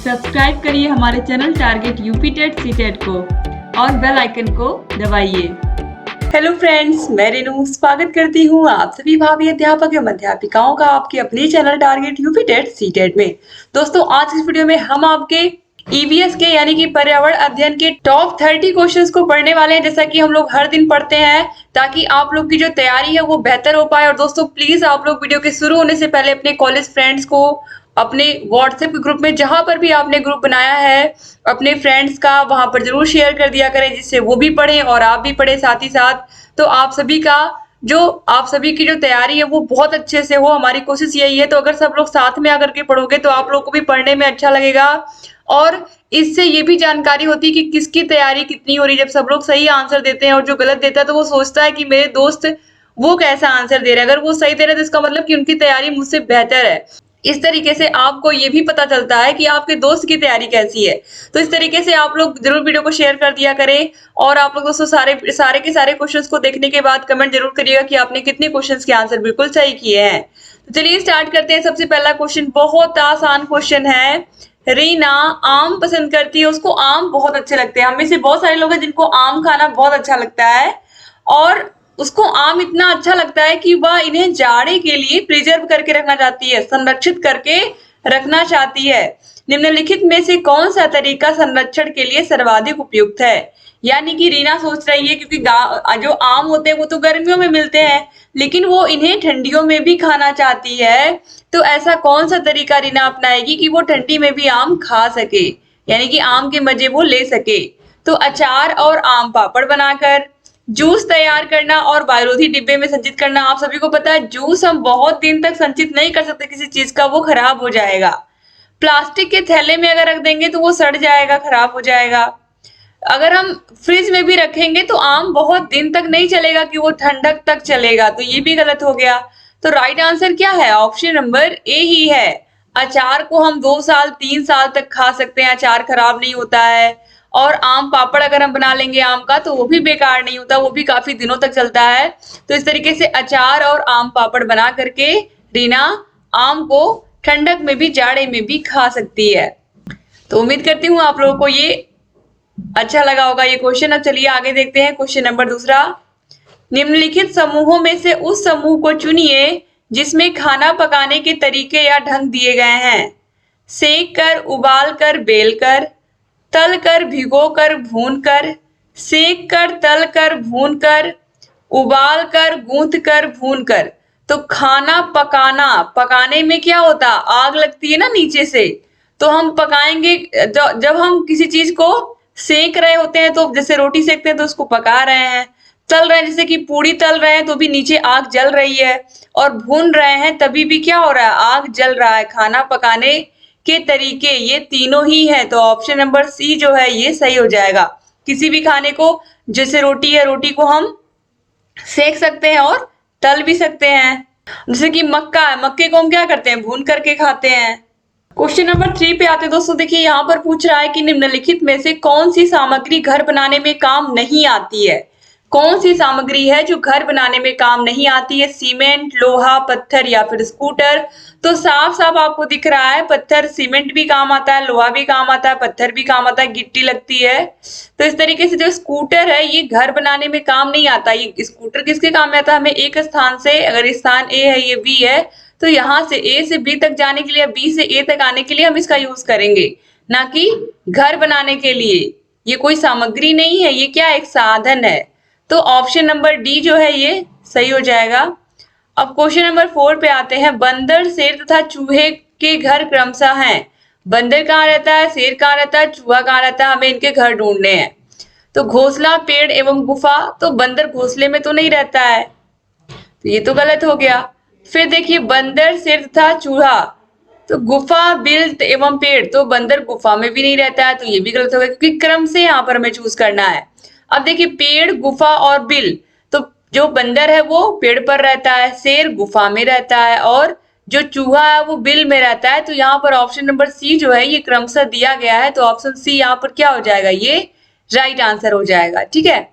Subscribe करिए हमारे channel target UP TET CTET को और बेल आइकन को दबाइए। हेलो फ्रेंड्स, मैं रेनू स्वागत करती हूँ आप सभी भावी अध्यापक एवं अध्यापिकाओं का आपके अपने channel target UP TET CTET में। दोस्तों, आज इस वीडियो में हम आपके ईवीएस के यानी कि पर्यावरण अध्ययन के टॉप 30 क्वेश्चंस को पढ़ने वाले हैं, जैसा कि हम लोग हर दिन पढ़ते हैं, ताकि आप लोग की जो तैयारी है वो बेहतर हो पाए। और दोस्तों, प्लीज आप लोग वीडियो के शुरू होने से पहले अपने कॉलेज फ्रेंड्स को, अपने व्हाट्सएप के ग्रुप में जहां पर भी आपने ग्रुप बनाया है अपने फ्रेंड्स का, वहां पर जरूर शेयर कर दिया करें, जिससे वो भी पढ़ें और आप भी पढ़ें साथ ही साथ। तो आप सभी की जो तैयारी है वो बहुत अच्छे से हो, हमारी कोशिश यही है। तो अगर सब लोग साथ में आकर के पढ़ोगे तो आप लोग को भी पढ़ने में अच्छा लगेगा और इससे ये भी जानकारी होती है कि किसकी तैयारी कितनी हो रही है। जब सब लोग सही आंसर देते हैं और जो गलत देता है तो वो सोचता है कि मेरे दोस्त वो कैसा आंसर दे रहे हैं, अगर वो सही दे रहे हैं तो इसका मतलब कि उनकी तैयारी मुझसे बेहतर है। इस तरीके से आपको ये भी पता चलता है कि आपके दोस्त की तैयारी कैसी है। तो इस तरीके से आप लोग जरूर वीडियो को शेयर कर दिया करें और आप लोग दोस्तों सारे के सारे क्वेश्चंस को देखने के बाद कमेंट जरूर करिएगा कि आपने कितने क्वेश्चंस के आंसर बिल्कुल सही किए हैं। तो चलिए स्टार्ट करते हैं। सबसे पहला क्वेश्चन बहुत आसान क्वेश्चन है। रीना आम पसंद करती है, उसको आम बहुत अच्छे लगते हैं। हम में से बहुत सारे लोग हैं जिनको आम खाना बहुत अच्छा लगता है और उसको आम इतना अच्छा लगता है कि वह इन्हें जाड़े के लिए प्रिजर्व करके रखना चाहती है, संरक्षित करके रखना चाहती है। निम्नलिखित में से कौन सा तरीका संरक्षण के लिए सर्वाधिक उपयुक्त है? यानी कि रीना सोच रही है, क्योंकि जो आम होते हैं वो तो गर्मियों में मिलते हैं, लेकिन वो इन्हें ठंडियों में भी खाना चाहती है। तो ऐसा कौन सा तरीका रीना अपनाएगी कि वो ठंडी में भी आम खा सके, यानी कि आम के मजे वो ले सके? तो अचार और आम पापड़ बनाकर, जूस तैयार करना और बायोरोधी डिब्बे में संचित करना। आप सभी को पता है जूस हम बहुत दिन तक संचित नहीं कर सकते किसी चीज का, वो खराब हो जाएगा। प्लास्टिक के थैले में अगर रख देंगे तो वो सड़ जाएगा, खराब हो जाएगा। अगर हम फ्रिज में भी रखेंगे तो आम बहुत दिन तक नहीं चलेगा कि वो ठंडक तक चलेगा, तो ये भी गलत हो गया। तो राइट आंसर क्या है? ऑप्शन नंबर ए ही है। अचार को हम 2 साल 3 साल तक खा सकते हैं, अचार खराब नहीं होता है। और आम पापड़ अगर हम बना लेंगे आम का तो वो भी बेकार नहीं होता, वो भी काफी दिनों तक चलता है। तो इस तरीके से अचार और आम पापड़ बना करके रीना आम को ठंडक में भी जाड़े में भी खा सकती है। तो उम्मीद करती हूँ आप लोगों को ये अच्छा लगा होगा ये क्वेश्चन। अब चलिए आगे देखते हैं क्वेश्चन नंबर दूसरा। निम्नलिखित समूहों में से उस समूह को चुनिए जिसमें खाना पकाने के तरीके या ढंग दिए गए हैं। सेक कर, उबाल कर, बेल कर, तल कर, भिगो कर, भून कर, सेक कर, तल कर, भून कर, उबाल कर, गूंथ कर, भून कर। तो खाना पकाना, पकाने में क्या होता, आग लगती है ना नीचे से, तो हम पकाएंगे। जब हम किसी चीज को सेक रहे होते हैं, तो जैसे रोटी सेकते हैं तो उसको पका रहे हैं, तल रहे हैं जैसे कि पूड़ी तल रहे हैं तो भी नीचे आग जल रही है, और भून रहे हैं तभी भी क्या हो रहा है, आग जल रहा है। खाना पकाने के तरीके ये तीनों ही है, तो ऑप्शन नंबर सी जो है ये सही हो जाएगा। किसी भी खाने को, जैसे रोटी है, रोटी को हम सेक सकते हैं और तल भी सकते हैं। जैसे कि मक्का है, मक्के को हम क्या करते हैं, भून करके खाते हैं। क्वेश्चन नंबर 3 पे आते हैं दोस्तों। देखिए यहाँ पर पूछ रहा है कि निम्नलिखित में से कौन सी सामग्री घर बनाने में काम नहीं आती है? कौन सी सामग्री है जो घर बनाने में काम नहीं आती है? सीमेंट, लोहा, पत्थर या फिर स्कूटर? तो साफ साफ आपको दिख रहा है पत्थर, सीमेंट भी काम आता है, लोहा भी काम आता है, पत्थर भी काम आता है, गिट्टी लगती है। तो इस तरीके से जो स्कूटर है ये घर बनाने में काम नहीं आता। ये स्कूटर किसके काम में आता है? हमें एक स्थान से, अगर स्थान ए है, ये बी है, तो यहाँ से ए से बी तक जाने के लिए, बी से ए तक आने के लिए हम इसका यूज करेंगे, ना कि घर बनाने के लिए। ये कोई सामग्री नहीं है, ये क्या, एक साधन है। तो ऑप्शन नंबर डी जो है ये सही हो जाएगा। अब क्वेश्चन नंबर 4 पे आते हैं। बंदर, शेर तथा चूहे के घर क्रमशः हैं। बंदर कहाँ रहता है, शेर कहाँ रहता है, चूहा कहाँ रहता है, हमें इनके घर ढूंढने हैं। तो घोंसला, पेड़ एवं गुफा, तो बंदर घोंसले में तो नहीं रहता है, तो ये तो गलत हो गया। फिर देखिए बंदर, शेर तथा चूहा, तो गुफा, बिल एवं पेड़, तो बंदर गुफा में भी नहीं रहता है, तो ये भी गलत हो गया, क्योंकि क्रम से यहाँ पर हमें चूज करना है। अब देखिए पेड़, गुफा और बिल, तो जो बंदर है वो पेड़ पर रहता है, शेर गुफा में रहता है, और जो चूहा है वो बिल में रहता है। तो यहाँ पर ऑप्शन नंबर सी जो है ये क्रमशः दिया गया है, तो ऑप्शन सी यहाँ पर क्या हो जाएगा, ये राइट आंसर हो जाएगा। ठीक है,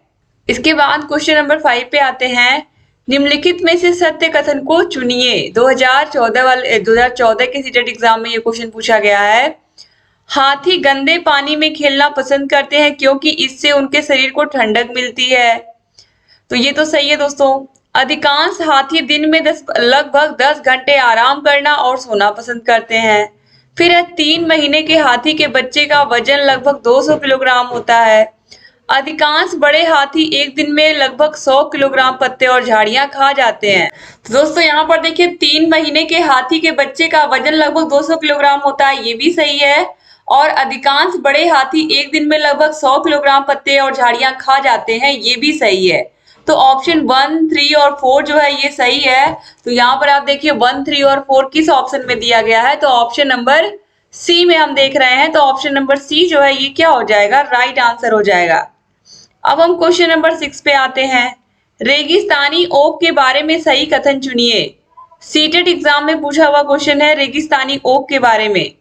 इसके बाद क्वेश्चन नंबर 5 पे आते हैं। निम्नलिखित में से सत्य कथन को चुनिए। 2014 के सीटेट एग्जाम में ये क्वेश्चन पूछा गया है। हाथी गंदे पानी में खेलना पसंद करते हैं क्योंकि इससे उनके शरीर को ठंडक मिलती है। तो ये तो सही है दोस्तों। अधिकांश हाथी दिन में लगभग 10 घंटे आराम करना और सोना पसंद करते हैं। फिर है 3 महीने के हाथी के बच्चे का वजन लगभग 200 किलोग्राम होता है। अधिकांश बड़े हाथी एक दिन में लगभग 100 किलोग्राम पत्ते और झाड़ियां खा जाते हैं। तो दोस्तों यहाँ पर देखिए 3 महीने के हाथी के बच्चे का वजन लगभग 200 किलोग्राम होता है, ये भी सही है। और अधिकांश बड़े हाथी एक दिन में लगभग 100 किलोग्राम पत्ते और झाड़ियां खा जाते हैं, ये भी सही है। तो ऑप्शन 1, 3 और 4 जो है ये सही है। तो यहाँ पर आप देखिए 1, 3 और 4 किस ऑप्शन में दिया गया है, तो ऑप्शन नंबर सी में हम देख रहे हैं। तो ऑप्शन नंबर सी जो है ये क्या हो जाएगा, राइट आंसर हो जाएगा। अब हम क्वेश्चन नंबर 6 पे आते हैं। रेगिस्तानी ओक के बारे में सही कथन चुनिए। सीटेट एग्जाम में पूछा हुआ क्वेश्चन है रेगिस्तानी ओक के बारे में।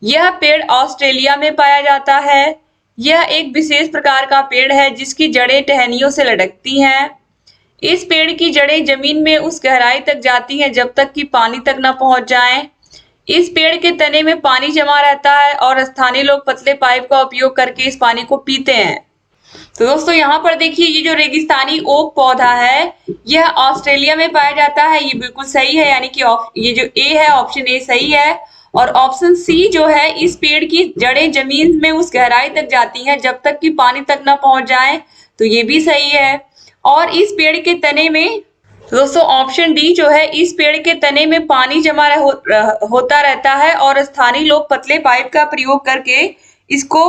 यह पेड़ ऑस्ट्रेलिया में पाया जाता है। यह एक विशेष प्रकार का पेड़ है जिसकी जड़ें टहनियों से लटकती हैं। इस पेड़ की जड़ें जमीन में उस गहराई तक जाती हैं जब तक कि पानी तक न पहुंच जाएं। इस पेड़ के तने में पानी जमा रहता है और स्थानीय लोग पतले पाइप का उपयोग करके इस पानी को पीते हैं। तो दोस्तों यहाँ पर देखिए ये जो रेगिस्तानी ओक पौधा है यह ऑस्ट्रेलिया में पाया जाता है, ये बिल्कुल सही है। यानी कि ये जो ए है ऑप्शन ए सही है। और ऑप्शन सी जो है इस पेड़ की जड़ें जमीन में उस गहराई तक जाती हैं जब तक कि पानी तक न पहुंच जाए, तो ये भी सही है। और इस पेड़ के तने में, तो दोस्तों ऑप्शन डी जो है इस पेड़ के तने में पानी जमा होता रहता है और स्थानीय लोग पतले पाइप का प्रयोग करके इसको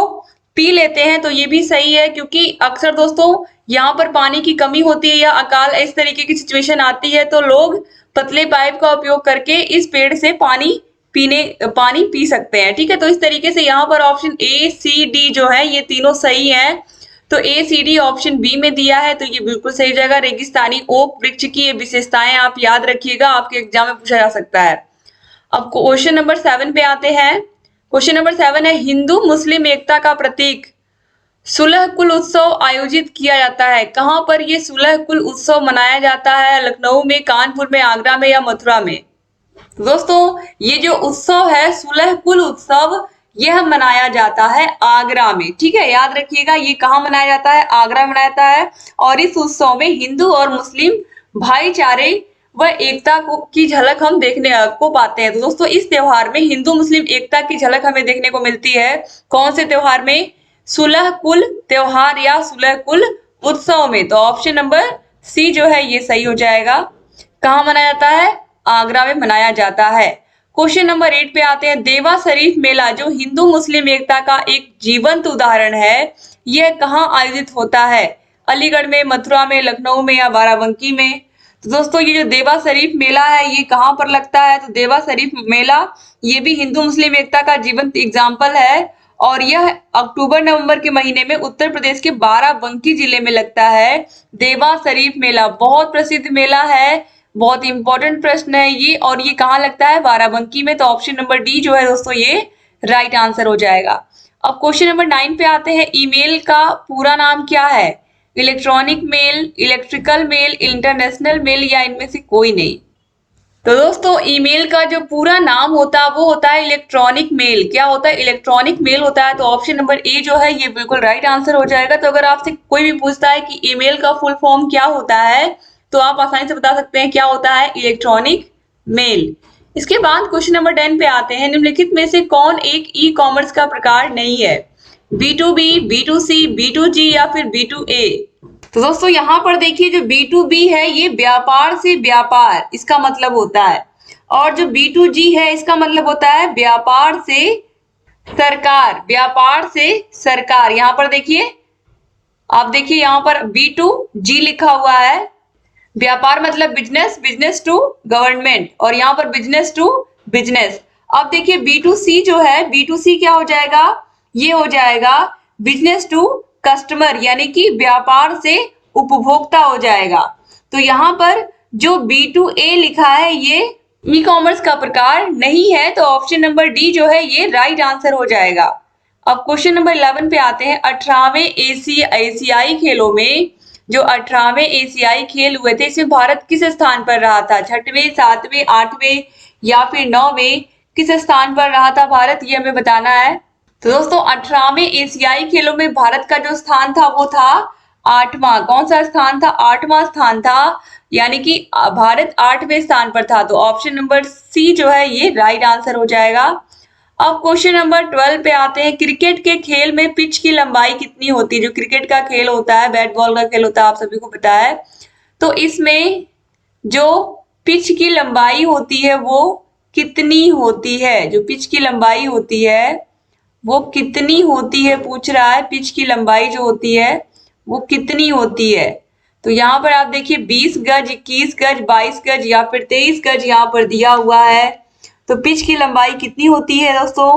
पी लेते हैं, तो ये भी सही है। क्योंकि अक्सर दोस्तों यहाँ पर पानी की कमी होती है या अकाल इस तरीके की सिचुएशन आती है तो लोग पतले पाइप का उपयोग करके इस पेड़ से पानी पी सकते हैं। ठीक है, तो इस तरीके से यहाँ पर ऑप्शन ए, सी, डी जो है ये तीनों सही है। तो ए, सी, डी ऑप्शन बी में दिया है, तो ये बिल्कुल सही जगह। रेगिस्तानी ओक वृक्ष की ये विशेषताएं आप याद रखिएगा, आपके एग्जाम में पूछा जा सकता है। अब क्वेश्चन नंबर 7 पे आते हैं। क्वेश्चन नंबर 7 है हिंदू मुस्लिम एकता का प्रतीक सुलह कुल उत्सव आयोजित किया जाता है। कहां पर ये सुलह कुल उत्सव मनाया जाता है? लखनऊ में, कानपुर में, आगरा में या मथुरा में? दोस्तों ये जो उत्सव है सुलह कुल उत्सव यह मनाया जाता है आगरा में। ठीक है, याद रखिएगा ये कहाँ मनाया जाता है, आगरा में मनाया जाता है। और इस उत्सव में हिंदू और मुस्लिम भाईचारे व एकता की झलक हम देखने को पाते हैं। तो दोस्तों इस त्योहार में हिंदू मुस्लिम एकता की झलक हमें देखने को मिलती है। कौन से त्योहार में? सुलह कुल त्योहार या सुलह कुल उत्सव में। तो ऑप्शन नंबर सी जो है ये सही हो जाएगा। कहाँ मनाया जाता है? आगरा में मनाया जाता है। क्वेश्चन नंबर 8 पे आते हैं। देवा शरीफ मेला जो हिंदू मुस्लिम एकता का एक जीवंत उदाहरण है, यह कहाँ आयोजित होता है? अलीगढ़ में, मथुरा में, लखनऊ में या बाराबंकी में? तो दोस्तों ये जो देवा शरीफ मेला है ये कहाँ पर लगता है? तो देवा शरीफ मेला ये भी हिंदू मुस्लिम एकता का जीवंत एग्जाम्पल है और यह अक्टूबर नवंबर के महीने में उत्तर प्रदेश के बाराबंकी जिले में लगता है। देवा शरीफ मेला बहुत प्रसिद्ध मेला है, बहुत इंपॉर्टेंट प्रश्न है ये। और ये कहाँ लगता है? बाराबंकी में। तो ऑप्शन नंबर डी जो है दोस्तों ये राइट आंसर हो जाएगा। अब क्वेश्चन नंबर 9 पे आते हैं। ईमेल का पूरा नाम क्या है? Electronic mail, electrical mail, international mail या इनमें से कोई नहीं? तो दोस्तों ईमेल का जो पूरा नाम होता है वो होता है इलेक्ट्रॉनिक मेल। क्या होता है? इलेक्ट्रॉनिक मेल होता है। तो ऑप्शन नंबर ए जो है ये बिल्कुल राइट आंसर हो जाएगा। तो अगर आपसे कोई भी पूछता है कि ईमेल का फुल फॉर्म क्या होता है तो आप आसानी से बता सकते हैं क्या होता है, इलेक्ट्रॉनिक मेल। इसके बाद क्वेश्चन नंबर 10 पे आते हैं। निम्नलिखित में से कौन एक ई कॉमर्स का प्रकार नहीं है? B2B, B2C, B2G या फिर B2A? तो दोस्तों यहाँ पर देखिए जो B2B है ये व्यापार से व्यापार इसका मतलब होता है और जो B2G है इसका मतलब होता है व्यापार से सरकार, व्यापार से सरकार। यहाँ पर देखिए आप देखिए यहाँ पर B2G लिखा हुआ है। व्यापार मतलब बिजनेस, बिजनेस टू गवर्नमेंट और यहाँ पर बिजनेस टू बिजनेस। अब देखिए B2C जो है, B2C क्या हो जाएगा? ये हो जाएगा बिजनेस टू कस्टमर यानी कि व्यापार से उपभोक्ता हो जाएगा। तो यहाँ पर जो B2A लिखा है ये ई कॉमर्स का प्रकार नहीं है। तो ऑप्शन नंबर डी जो है ये राइट आंसर हो जाएगा। अब क्वेश्चन नंबर 11 पे आते हैं। 18वें एशियाई खेलों में जो 18वें एशियाई खेल हुए थे इसमें भारत किस स्थान पर रहा था? 6वें, 7वें, 8वें या फिर 9वें? किस स्थान पर रहा था भारत, ये हमें बताना है। तो दोस्तों 18वें एशियाई खेलों में भारत का जो स्थान था वो था 8वां। कौन सा स्थान था? 8वां स्थान था, यानी कि भारत 8वें स्थान पर था। तो ऑप्शन नंबर सी जो है ये राइट आंसर हो जाएगा। अब क्वेश्चन नंबर 12 पे आते हैं। क्रिकेट के खेल में पिच की लंबाई कितनी होती है? जो क्रिकेट का खेल होता है, बैट बॉल का खेल होता है, आप सभी को पता है। तो इसमें जो पिच की लंबाई होती है वो कितनी होती है? जो पिच की लंबाई होती है वो कितनी होती है पूछ रहा है। पिच की लंबाई जो होती है वो कितनी होती है? तो यहाँ पर आप देखिए 20 गज, 21 गज, 22 गज या फिर 23 गज यहाँ पर दिया हुआ है। तो पिच की लंबाई कितनी होती है दोस्तों?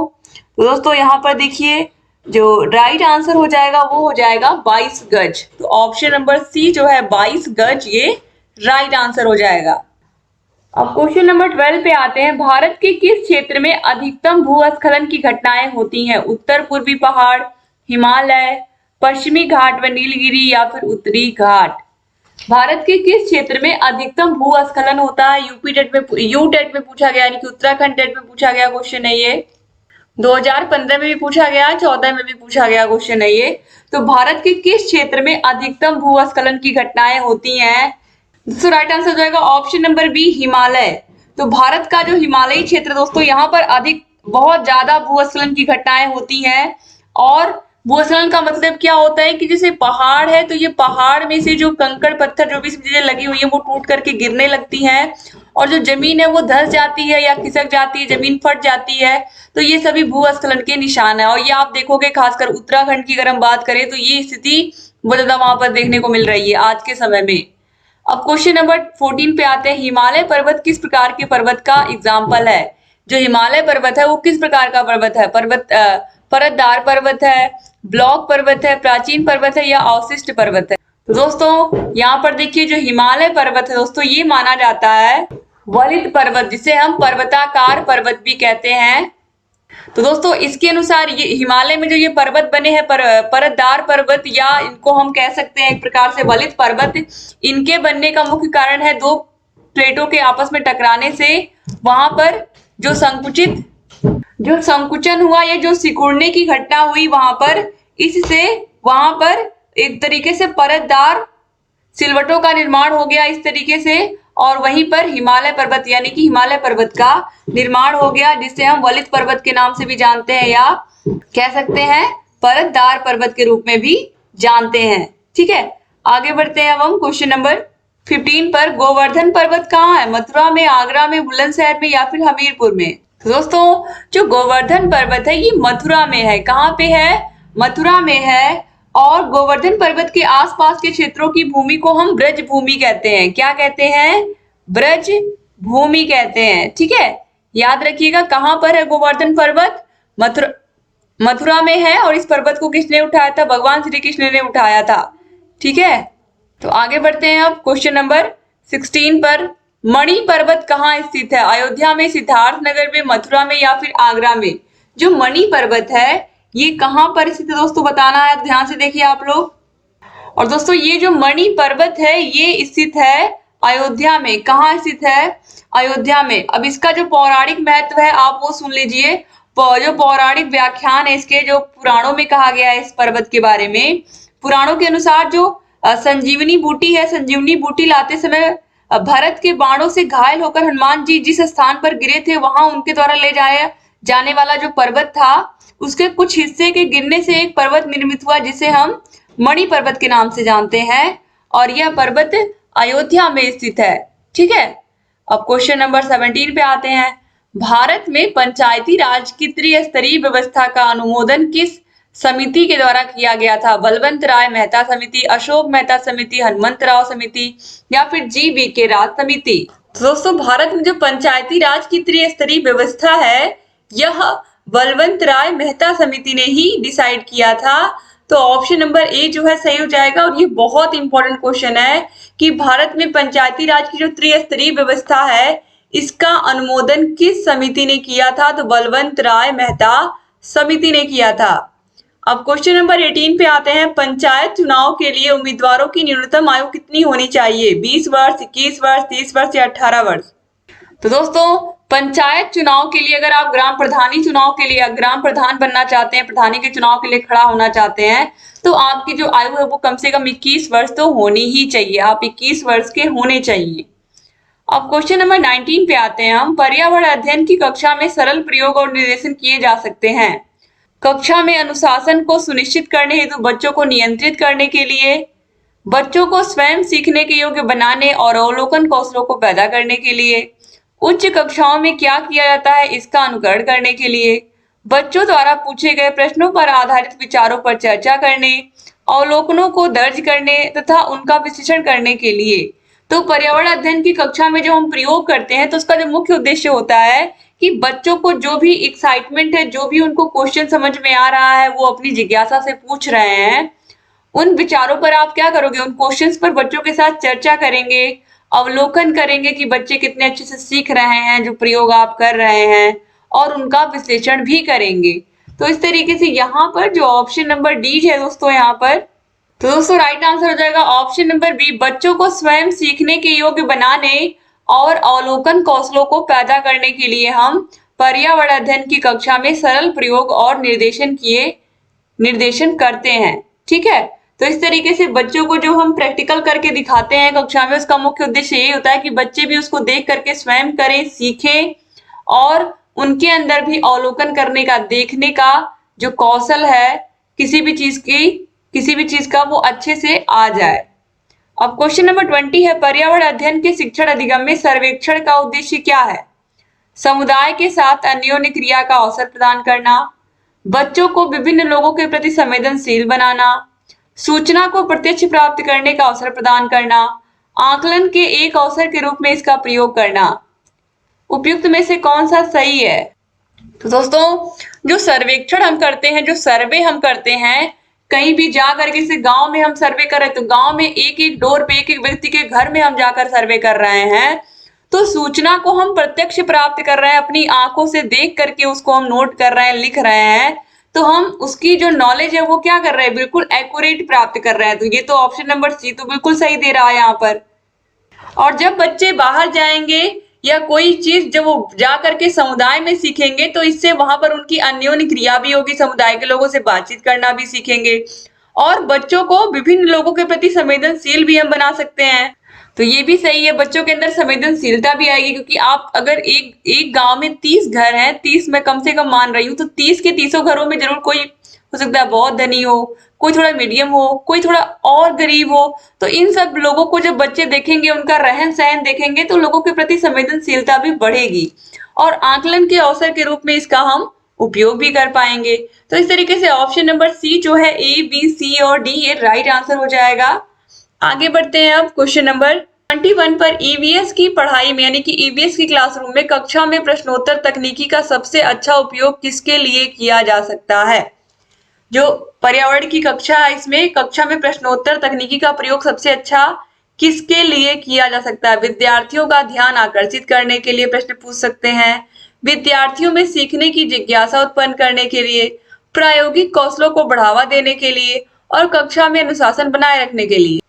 तो दोस्तों यहाँ पर देखिए जो राइट आंसर हो जाएगा वो हो जाएगा 22 गज। तो ऑप्शन नंबर सी जो है 22 गज ये राइट आंसर हो जाएगा। अब क्वेश्चन नंबर 12 पे आते हैं। भारत के किस क्षेत्र में अधिकतम भूस्खलन की घटनाएं होती हैं? उत्तर पूर्वी पहाड़, हिमालय, पश्चिमी घाट व नीलगिरी या फिर उत्तरी घाट। भारत के किस क्षेत्र में अधिकतम भूस्खलन होता है? यूपी टेट में, यू टेट में पूछा गया, यानी कि उत्तराखंड टेट में पूछा गया क्वेश्चन है ये। 2015 में भी पूछा गया, 14 में भी पूछा गया क्वेश्चन है ये। तो भारत के किस क्षेत्र में अधिकतम भूस्खलन की घटनाएं होती हैं? दोस्तों राइट आंसर हो जाएगा ऑप्शन नंबर बी हिमालय। तो भारत का जो हिमालयी क्षेत्र दोस्तों यहाँ पर अधिक बहुत ज्यादा भूस्खलन की घटनाएं होती हैं। और भूस्खलन का मतलब क्या होता है कि जैसे पहाड़ है तो ये पहाड़ में से जो कंकड़ पत्थर जो भी चीजें लगी हुई है वो टूट करके गिरने लगती हैं और जो जमीन है वो धंस जाती है या खिसक जाती है, जमीन फट जाती है। तो ये सभी भूस्खलन के निशान है। और ये आप देखोगे खासकर उत्तराखंड की अगर हम बात करें तो ये स्थिति बहुत ज्यादा वहां पर देखने को मिल रही है आज के समय में। अब क्वेश्चन नंबर 14 पे आते हैं। हिमालय पर्वत किस प्रकार के पर्वत का एग्जाम्पल है? जो हिमालय पर्वत है वो किस प्रकार का पर्वत है? परतदार पर्वत है, ब्लॉक पर्वत है, प्राचीन पर्वत है या अवशिष्ट पर्वत है? तो दोस्तों यहाँ पर देखिए जो हिमालय पर्वत है दोस्तों ये माना जाता है वलित पर्वत, जिसे हम पर्वताकार पर्वत भी कहते हैं। तो दोस्तों इसके अनुसार ये हिमालय में जो ये पर्वत बने हैं परतदार पर्वत या इनको हम कह सकते हैं एक प्रकार से वलित पर्वत, इनके बनने का मुख्य कारण है दो प्लेटों के आपस में टकराने से वहां पर जो संकुचन हुआ या जो सिकुड़ने की घटना हुई वहां पर, इससे वहां पर एक तरीके से परतदार सिलवटों का निर्माण हो गया इस तरीके से। और वहीं पर हिमालय पर्वत यानी कि हिमालय पर्वत का निर्माण हो गया, जिसे हम वलित पर्वत के नाम से भी जानते हैं या कह सकते हैं परतदार पर्वत के रूप में भी जानते हैं। ठीक है, आगे बढ़ते हैं अब हम क्वेश्चन नंबर 15 पर। गोवर्धन पर्वत कहाँ है? मथुरा में, आगरा में, बुलंदशहर में या फिर हमीरपुर में? तो दोस्तों जो गोवर्धन पर्वत है ये मथुरा में है। कहाँ पे है? मथुरा में है। और गोवर्धन पर्वत के आसपास के क्षेत्रों की भूमि को हम ब्रज भूमि कहते हैं। क्या कहते हैं? ब्रज भूमि कहते हैं। ठीक है, याद रखिएगा कहां पर है गोवर्धन पर्वत? मथुरा में है। और इस पर्वत को किसने उठाया था? भगवान श्री कृष्ण ने उठाया था। ठीक है, तो आगे बढ़ते हैं अब क्वेश्चन नंबर 16 पर। मणि पर्वत कहाँ स्थित है? अयोध्या में, सिद्धार्थनगर में, मथुरा में या फिर आगरा में? जो मणि पर्वत है ये कहां पर स्थित है दोस्तों बताना है, ध्यान से देखिए आप लोग। और दोस्तों ये जो मणि पर्वत है ये स्थित है अयोध्या में। कहाँ स्थित है? अयोध्या में। अब इसका जो पौराणिक महत्व है आप वो सुन लीजिए। जो पौराणिक व्याख्यान है इसके, जो पुराणों में कहा गया है इस पर्वत के बारे में, पुराणों के अनुसार जो संजीवनी बूटी है, संजीवनी बूटी लाते समय भरत के बाणों से घायल होकर हनुमान जी जिस स्थान पर गिरे थे वहां उनके द्वारा ले जाया जाने वाला जो पर्वत था उसके कुछ हिस्से के गिरने से एक पर्वत निर्मित हुआ जिसे हम मणि पर्वत के नाम से जानते हैं। और यह पर्वत अयोध्या में स्थित है। ठीक है, अब क्वेश्चन नंबर 17 पे आते हैं। भारत में पंचायती राज की त्रिस्तरीय व्यवस्था का अनुमोदन किस समिति के द्वारा किया गया था? बलवंत राय मेहता समिति, अशोक मेहता समिति, हनुमंत राव समिति या फिर GV.K. राज समिति? तो दोस्तों भारत में जो पंचायती राज की त्रिस्तरीय व्यवस्था है यह बलवंत राय मेहता समिति ने ही डिसाइड किया था। तो ऑप्शन नंबर ए जो है सही हो जाएगा। और ये बहुत इंपॉर्टेंट क्वेश्चन है कि भारत में पंचायती राज की जो त्रिस्तरीय व्यवस्था है इसका अनुमोदन किस समिति ने किया था? तो बलवंत राय मेहता समिति ने किया था। अब क्वेश्चन नंबर 18 पे आते हैं। पंचायत चुनाव के लिए उम्मीदवारों की न्यूनतम आयु कितनी होनी चाहिए? 20 वर्ष, 21 वर्ष, 30 वर्ष या 18 वर्ष? तो दोस्तों पंचायत चुनाव के लिए अगर आप ग्राम प्रधानी चुनाव के लिए ग्राम प्रधान बनना चाहते हैं, प्रधानी के चुनाव के लिए खड़ा होना चाहते हैं, तो आपकी जो आयु है वो कम से कम 21 वर्ष तो होनी ही चाहिए। आप 21 वर्ष के होने चाहिए। अब क्वेश्चन नंबर 19 पे आते हैं हम। पर्यावरण अध्ययन की कक्षा में सरल प्रयोग और निर्देशन किए जा सकते हैं। कक्षा में अनुशासन को सुनिश्चित करने हेतु बच्चों को नियंत्रित करने के लिए, बच्चों को स्वयं सीखने के योग्य बनाने और अवलोकन कौशलों को पैदा करने के लिए, उच्च कक्षाओं में क्या किया जाता है इसका अनुकरण करने के लिए, बच्चों द्वारा पूछे गए प्रश्नों पर आधारित विचारों पर चर्चा करने, अवलोकनों को दर्ज करने तथा उनका विश्लेषण करने के लिए। तो पर्यावरण अध्ययन की कक्षा में जो हम प्रयोग करते हैं तो उसका जो मुख्य उद्देश्य होता है कि बच्चों को जो भी एक्साइटमेंट है, जो भी उनको क्वेश्चन समझ में आ रहा है, वो अपनी जिज्ञासा से पूछ रहे हैं, उन विचारों पर आप क्या करोगे, उन क्वेश्चंस पर बच्चों के साथ चर्चा करेंगे, अवलोकन करेंगे कि बच्चे कितने अच्छे से सीख रहे हैं जो प्रयोग आप कर रहे हैं, और उनका विश्लेषण भी करेंगे। तो इस तरीके से यहाँ पर जो ऑप्शन नंबर डी है दोस्तों, यहाँ पर तो दोस्तों राइट आंसर हो जाएगा ऑप्शन नंबर बी, बच्चों को स्वयं सीखने के योग्य बनाने और अवलोकन कौशलों को पैदा करने के लिए हम पर्यावरण अध्ययन की कक्षा में सरल प्रयोग और निर्देशन करते हैं। ठीक है, तो इस तरीके से बच्चों को जो हम प्रैक्टिकल करके दिखाते हैं कक्षा में, उसका मुख्य उद्देश्य यही होता है कि बच्चे भी उसको देख करके स्वयं करें, सीखें, और उनके अंदर भी अवलोकन करने का, देखने का जो कौशल है किसी भी चीज का वो अच्छे से आ जाए। अब क्वेश्चन नंबर 20 है, पर्यावरण अध्ययन के शिक्षण अधिगम में सर्वेक्षण का उद्देश्य क्या है? समुदाय के साथ अन्योन्य क्रिया का अवसर प्रदान करना, बच्चों को विभिन्न लोगों के प्रति संवेदनशील बनाना, सूचना को प्रत्यक्ष प्राप्त करने का अवसर प्रदान करना, आकलन के एक अवसर के रूप में इसका प्रयोग करना। उपयुक्त में से कौन सा सही है? तो दोस्तों जो सर्वेक्षण हम करते हैं, जो सर्वे हम करते हैं, कहीं भी जा करके, जैसे गांव में हम सर्वे कर रहे हैं तो गांव में एक एक डोर पे, एक एक व्यक्ति के घर में हम जाकर सर्वे कर रहे हैं, तो सूचना को हम प्रत्यक्ष प्राप्त कर रहे हैं, अपनी आंखों से देख करके उसको हम नोट कर रहे हैं, लिख रहे हैं, तो हम उसकी जो नॉलेज है वो क्या कर रहे हैं, बिल्कुल एक्यूरेट प्राप्त कर रहे हैं। तो ये तो ऑप्शन नंबर सी तो बिल्कुल सही दे रहा है यहाँ पर। और जब बच्चे बाहर जाएंगे या कोई चीज जब वो जा करके समुदाय में सीखेंगे तो इससे वहां पर उनकी अन्योन्य क्रिया भी होगी, समुदाय के लोगों से बातचीत करना भी सीखेंगे, और बच्चों को विभिन्न लोगों के प्रति संवेदनशील भी हम बना सकते हैं। तो ये भी सही है, बच्चों के अंदर संवेदनशीलता भी आएगी, क्योंकि आप अगर एक गांव में 30 घर हैं, 30 मैं कम से कम मान रही हूँ, तो 30 के 30 घरों में जरूर कोई हो सकता है बहुत धनी हो, कोई थोड़ा मीडियम हो, कोई थोड़ा और गरीब हो। तो इन सब लोगों को जब बच्चे देखेंगे, उनका रहन सहन देखेंगे, तो लोगों के प्रति संवेदनशीलता भी बढ़ेगी, और आकलन के अवसर के रूप में इसका हम उपयोग भी कर पाएंगे। तो इस तरीके से ऑप्शन नंबर सी जो है, ए बी सी और डी, ये राइट आंसर हो जाएगा। आगे बढ़ते हैं अब क्वेश्चन नंबर 21 पर। ईवीएस की पढ़ाई में, यानी कि ईवीएस की क्लासरूम में कक्षा में प्रश्नोत्तर तकनीकी का सबसे अच्छा उपयोग किसके लिए किया जा सकता है? जो पर्यावरण की कक्षा है, इसमें कक्षा में प्रश्नोत्तर तकनीकी का प्रयोग सबसे अच्छा किसके लिए किया जा सकता है? विद्यार्थियों का ध्यान आकर्षित करने के लिए प्रश्न पूछ सकते हैं, विद्यार्थियों में सीखने की जिज्ञासा उत्पन्न करने के लिए, प्रायोगिक कौशलों को बढ़ावा देने के लिए, और कक्षा में अनुशासन बनाए रखने के लिए।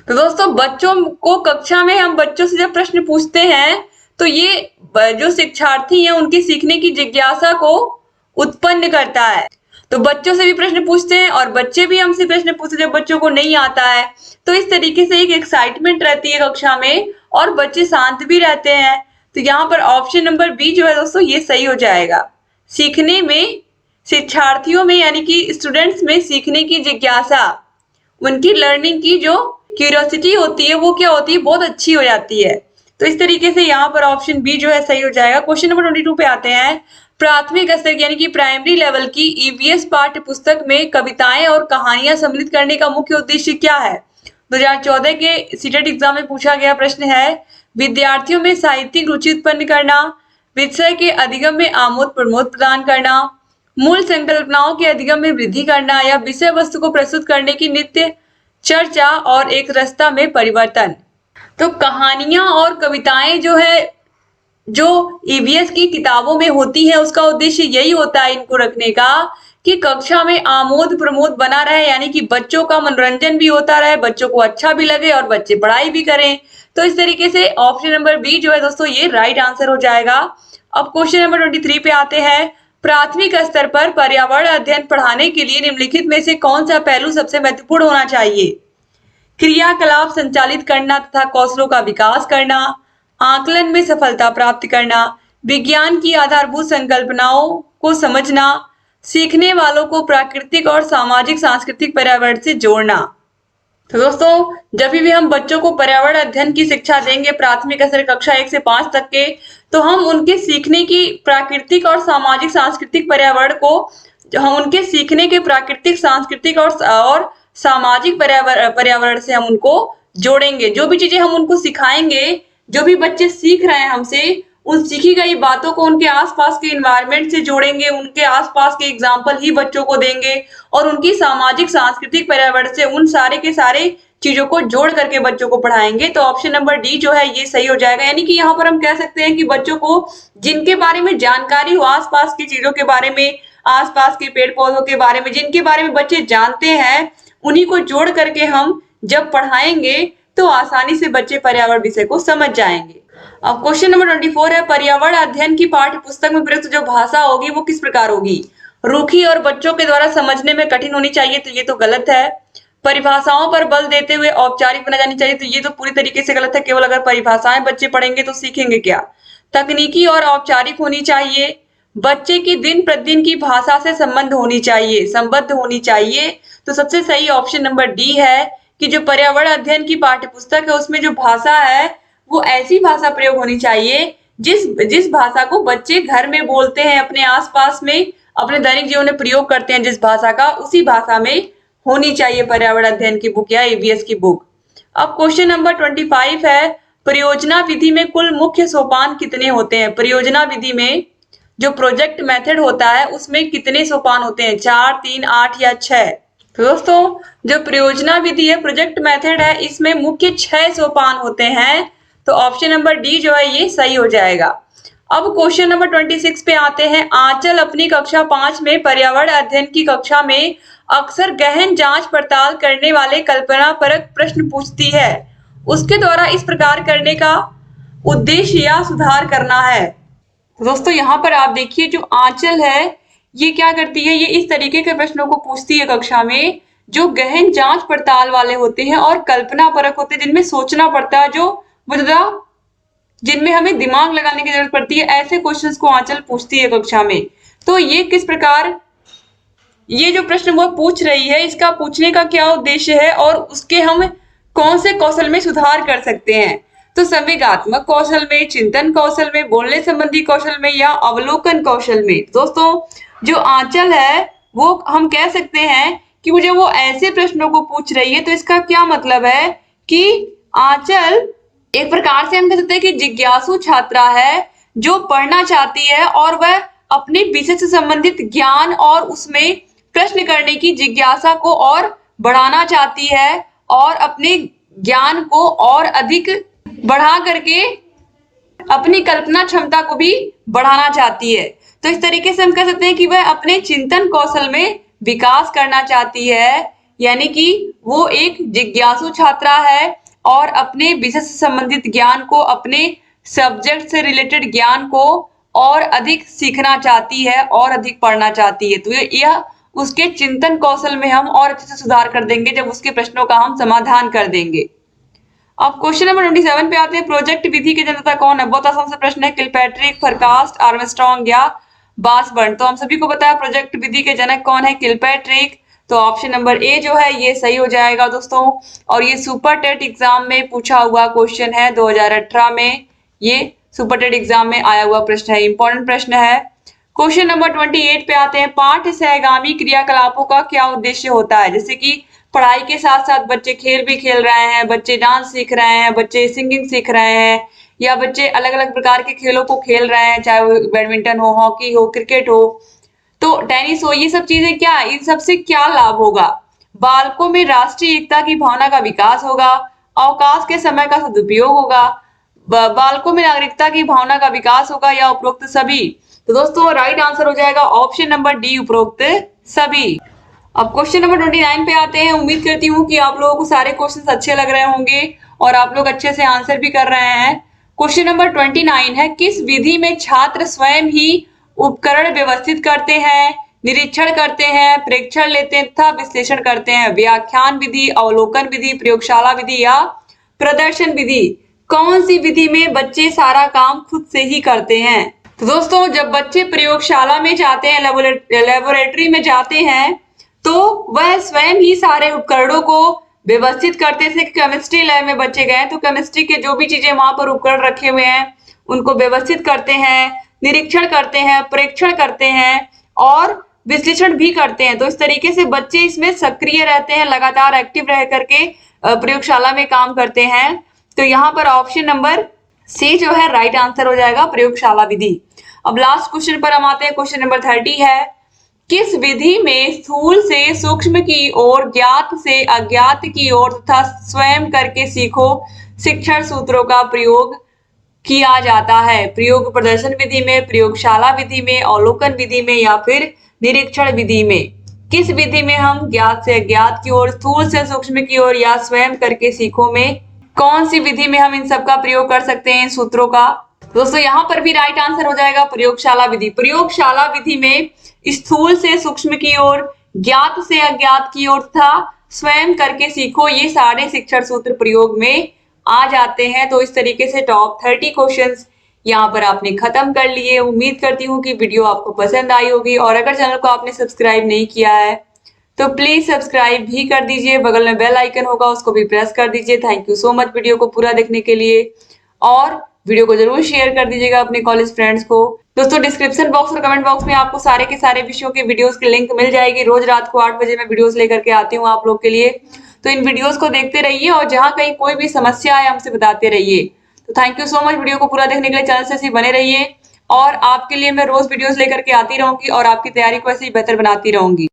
तो दोस्तों बच्चों को कक्षा में हम बच्चों से जब प्रश्न पूछते हैं तो ये जो शिक्षार्थी हैं उनकी सीखने की जिज्ञासा को उत्पन्न करता है। तो बच्चों से भी प्रश्न पूछते हैं और बच्चे भी हमसे प्रश्न पूछते हैं जब बच्चों को नहीं आता है, तो इस तरीके से एक एक्साइटमेंट रहती है कक्षा में और बच्चे शांत भी रहते हैं। तो यहाँ पर ऑप्शन नंबर बी जो है दोस्तों ये सही हो जाएगा। सीखने में, शिक्षार्थियों में यानी कि स्टूडेंट्स में सीखने की जिज्ञासा, उनकी लर्निंग की जो क्यूरियोसिटी होती है वो क्या होती है, बहुत अच्छी हो जाती है। तो इस तरीके से यहाँ पर ऑप्शन बी जो है सही हो जाएगा। क्वेश्चन नंबर 22 पे आते हैं। प्राथमिक स्तर यानी कि प्राइमरी लेवल की ईवीएस पाठ्य पुस्तक में कविताएं और कहानियां सम्मिलित करने का मुख्य उद्देश्य क्या है? 2014 के सीटेट एग्जाम में पूछा गया प्रश्न है। विद्यार्थियों में साहित्यिक रुचि उत्पन्न करना, विषय के अधिगम में आमोद प्रमोद प्रदान करना, मूल संकल्पनाओं के अधिगम में वृद्धि करना, या विषय वस्तु को प्रस्तुत करने की नित्य चर्चा और एक रास्ता में परिवर्तन। तो कहानियां और कविताएं जो है, जो ईवीएस की किताबों में होती है, उसका उद्देश्य यही होता है इनको रखने का कि कक्षा में आमोद प्रमोद बना रहे, यानी कि बच्चों का मनोरंजन भी होता रहे, बच्चों को अच्छा भी लगे और बच्चे पढ़ाई भी करें। तो इस तरीके से ऑप्शन नंबर बी जो है दोस्तों ये राइट आंसर हो जाएगा। अब क्वेश्चन नंबर 23 पे आते हैं। प्राथमिक स्तर पर पर्यावरण अध्ययन पढ़ाने के लिए निम्नलिखित में से कौन सा पहलू सबसे महत्वपूर्ण होना चाहिए? क्रियाकलाप संचालित करना तथा कौशलों का विकास करना, आकलन में सफलता प्राप्त करना, विज्ञान की आधारभूत संकल्पनाओं को समझना, सीखने वालों को प्राकृतिक और सामाजिक सांस्कृतिक पर्यावरण से जोड़ना। तो दोस्तों, जब भी हम बच्चों को पर्यावरण अध्ययन की शिक्षा देंगे प्राथमिक स्तर कक्षा 1 से 5 तक के, तो हम उनके सीखने की प्राकृतिक और सामाजिक सांस्कृतिक पर्यावरण को, हम उनके सीखने के प्राकृतिक सांस्कृतिक और सामाजिक पर्यावरण से हम उनको जोड़ेंगे। जो भी चीजें हम उनको सिखाएंगे, जो भी बच्चे सीख रहे हैं हमसे, उन सीखी गई बातों को उनके आसपास के इन्वायरमेंट से जोड़ेंगे, उनके आसपास के एग्जाम्पल ही बच्चों को देंगे और उनकी सामाजिक सांस्कृतिक पर्यावरण से उन सारे के सारे चीजों को जोड़ करके बच्चों को पढ़ाएंगे। तो ऑप्शन नंबर डी जो है ये सही हो जाएगा। यानी कि यहाँ पर हम कह सकते हैं कि बच्चों को जिनके बारे में जानकारी हो, आसपास की चीजों के बारे में, आसपास के पेड़ पौधों के बारे में, जिनके बारे में बच्चे जानते हैं, उन्हीं को जोड़ करके हम जब पढ़ाएंगे तो आसानी से बच्चे पर्यावरण विषय को समझ जाएंगे। अब क्वेश्चन नंबर 24 है। पर्यावरण अध्ययन की पाठ्य पुस्तक में प्रयुक्त जो भाषा होगी वो किस प्रकार होगी? रूखी और बच्चों के द्वारा समझने में कठिन होनी चाहिए, तो ये तो गलत है। परिभाषाओं पर बल देते हुए औपचारिक बना जानी चाहिए, तो ये तो पूरी तरीके से गलत है। केवल अगर परिभाषाएं बच्चे पढ़ेंगे तो सीखेंगे क्या? तकनीकी और औपचारिक होनी चाहिए। बच्चे की दिन प्रतिदिन की भाषा से संबंध होनी चाहिए, संबद्ध होनी चाहिए। तो सबसे सही ऑप्शन नंबर डी है कि जो पर्यावरण अध्ययन की पाठ्य पुस्तक है उसमें जो भाषा है वो ऐसी भाषा प्रयोग होनी चाहिए जिस भाषा को बच्चे घर में बोलते हैं, अपने आसपास में, अपने दैनिक जीवन में प्रयोग करते हैं, जिस भाषा का, उसी भाषा में होनी चाहिए पर्यावरण अध्ययन की बुक या ईवीएस की बुक। अब क्वेश्चन नंबर 25 है। परियोजना विधि में कुल मुख्य सोपान कितने होते हैं? परियोजना विधि में जो प्रोजेक्ट मेथड होता है उसमें कितने सोपान होते हैं? 4, 3, 8 या 6? तो दोस्तों, जो परियोजना विधि है, प्रोजेक्ट मेथड है, इसमें मुख्य 6 सोपान होते हैं। तो ऑप्शन नंबर डी जो है ये सही हो जाएगा। अब क्वेश्चन नंबर 26 पे आते हैं। आंचल अपनी कक्षा 5 में पर्यावरण अध्ययन की कक्षा में अक्सर गहन जांच पड़ताल करने वाले कल्पनापरक प्रश्न पूछती है। उसके द्वारा इस प्रकार करने का उद्देश्य या सुधार करना है। तो दोस्तों, यहाँ पर आप देखिए जो आंचल है ये क्या करती है, ये इस तरीके के प्रश्नों को पूछती है कक्षा में जो गहन जांच पड़ताल वाले होते हैं और कल्पनापरक होते हैं, जिनमें सोचना पड़ता है, जिनमें हमें दिमाग लगाने की जरूरत पड़ती है। ऐसे क्वेश्चंस को आंचल पूछती है कक्षा में। तो ये किस प्रकार, ये जो प्रश्न वो पूछ रही है, इसका पूछने का क्या उद्देश्य है और उसके हम कौन से कौशल में सुधार कर सकते हैं? तो संवेगात्मक कौशल में, चिंतन कौशल में, बोलने संबंधी कौशल में या अवलोकन कौशल में? दोस्तों, जो आंचल है वो हम कह सकते हैं कि मुझे वो ऐसे प्रश्नों को पूछ रही है, तो इसका क्या मतलब है कि आंचल एक प्रकार से हम कह सकते हैं कि जिज्ञासु छात्रा है जो पढ़ना चाहती है और वह अपने विषय से संबंधित ज्ञान और उसमें प्रश्न करने की जिज्ञासा को और बढ़ाना चाहती है और अपने ज्ञान को और अधिक बढ़ा करके अपनी कल्पना क्षमता को भी बढ़ाना चाहती है। तो इस तरीके से हम कह सकते हैं कि वह अपने चिंतन कौशल में विकास करना चाहती है, यानी कि वो एक जिज्ञासु छात्रा है और अपने विषय से संबंधित ज्ञान को, अपने सब्जेक्ट से रिलेटेड ज्ञान को और अधिक सीखना चाहती है और अधिक पढ़ना चाहती है। तो यह उसके चिंतन कौशल में हम और अच्छे से सुधार कर देंगे जब उसके प्रश्नों का हम समाधान कर देंगे। अब क्वेश्चन नंबर 27 पे आते हैं। प्रोजेक्ट विधि के जनता कौन है? बहुत आसान सा प्रश्न है। किलपैट्रिक, फरकास्ट, आर्मस्ट्रांग या बासबर्न? तो हम सभी को पता है प्रोजेक्ट विधि के जनक कौन है? किलपैट्रिक। तो ऑप्शन नंबर ए जो है ये सही हो जाएगा दोस्तों। और ये सुपर टेट एग्जाम में पूछा हुआ क्वेश्चन है 2018 में, ये सुपर टेट एग्जाम में आया हुआ प्रश्न है, इंपॉर्टेंट प्रश्न है। क्वेश्चन नंबर 28 पे आते हैं। पाठ्य सहगामी क्रियाकलापों का क्या उद्देश्य होता है? जैसे कि पढ़ाई के साथ साथ बच्चे खेल भी खेल रहे हैं, बच्चे डांस सीख रहे हैं, बच्चे सिंगिंग सीख रहे हैं, या बच्चे अलग अलग प्रकार के खेलों को खेल रहे हैं, चाहे वो बैडमिंटन हो, हॉकी हो, क्रिकेट हो, तो टेनिस हो, ये सब चीजें क्या, इन सबसे क्या लाभ होगा? बालकों में राष्ट्रीय एकता की भावना का विकास होगा, अवकाश के समय का सदुपयोग होगा, बालकों में नागरिकता की भावना का विकास होगा, या उपरोक्त सभी? तो दोस्तों राइट आंसर हो जाएगा ऑप्शन नंबर डी, उपरोक्त सभी। अब क्वेश्चन नंबर 29 पे आते हैं। उम्मीद करती हूँ कि आप लोगों को सारे क्वेश्चंस अच्छे लग रहे होंगे और आप लोग अच्छे से आंसर भी कर रहे हैं। क्वेश्चन नंबर 29 है, किस विधि में छात्र स्वयं ही उपकरण व्यवस्थित करते हैं, निरीक्षण करते हैं, प्रेक्षण लेते हैं तथा विश्लेषण करते हैं? व्याख्यान विधि, अवलोकन विधि, प्रयोगशाला विधि या प्रदर्शन विधि? कौन सी विधि में बच्चे सारा काम खुद से ही करते हैं? तो दोस्तों, जब बच्चे प्रयोगशाला में जाते हैं, लेबोरेटरी में जाते हैं, तो वह स्वयं ही सारे उपकरणों को व्यवस्थित करते थे। केमिस्ट्री लैब में बच्चे गए तो केमिस्ट्री के जो भी चीजें वहां पर उपकरण रखे हुए हैं उनको व्यवस्थित करते हैं, निरीक्षण करते हैं, प्रेक्षण करते हैं और विश्लेषण भी करते हैं। तो इस तरीके से बच्चे इसमें सक्रिय रहते हैं, लगातार एक्टिव रह करके प्रयोगशाला में काम करते हैं। तो यहाँ पर ऑप्शन नंबर सी जो है राइट आंसर हो जाएगा, प्रयोगशाला विधि। अब लास्ट क्वेश्चन पर हम आते हैं। क्वेश्चन नंबर 30 है, किस विधि में स्थूल से सूक्ष्म की ओर, ज्ञात से अज्ञात की ओर तथा स्वयं करके सीखो शिक्षण सूत्रों का प्रयोग किया जाता है? प्रयोग प्रदर्शन विधि में, प्रयोगशाला विधि में, अवलोकन विधि में या फिर निरीक्षण विधि में? किस विधि में हम ज्ञात से अज्ञात की ओर, स्थूल से सूक्ष्म की ओर या स्वयं करके सीखो में, कौन सी विधि में हम इन सब का प्रयोग कर सकते हैं, इन सूत्रों का? दोस्तों, यहाँ पर भी राइट आंसर हो जाएगा प्रयोगशाला विधि। प्रयोगशाला विधि में स्थूल से सूक्ष्म की ओर, ज्ञात से अज्ञात की ओर तथा स्वयं करके सीखो, ये सारे शिक्षण सूत्र प्रयोग में आ जाते हैं। तो इस तरीके से टॉप 30 क्वेश्चंस यहाँ पर आपने खत्म कर लिए। उम्मीद करती हूँ कि वीडियो आपको पसंद आई होगी और अगर चैनल को आपने सब्सक्राइब नहीं किया है तो प्लीज सब्सक्राइब भी कर दीजिए। बगल में बेल आइकन होगा, उसको भी प्रेस कर दीजिए। Thank you so much video को पूरा देखने के लिए और वीडियो को जरूर शेयर कर दीजिएगा अपने कॉलेज फ्रेंड्स को। दोस्तों, डिस्क्रिप्शन बॉक्स और कमेंट बॉक्स में आपको सारे के सारे विषयों के वीडियोस की लिंक मिल जाएगी। रोज रात को 8 बजे मैं वीडियोस लेकर के आती हूँ आप लोग के लिए। तो इन वीडियोस को देखते रहिए और जहां कहीं कोई भी समस्या है हमसे बताते रहिए। तो thank you so much video को पूरा देखने के लिए। चैनल से बने रहिए और आपके लिए मैं रोज वीडियोस लेकर के आती रहूंगी और आपकी तैयारी को ऐसे ही बेहतर बनाती रहूंगी।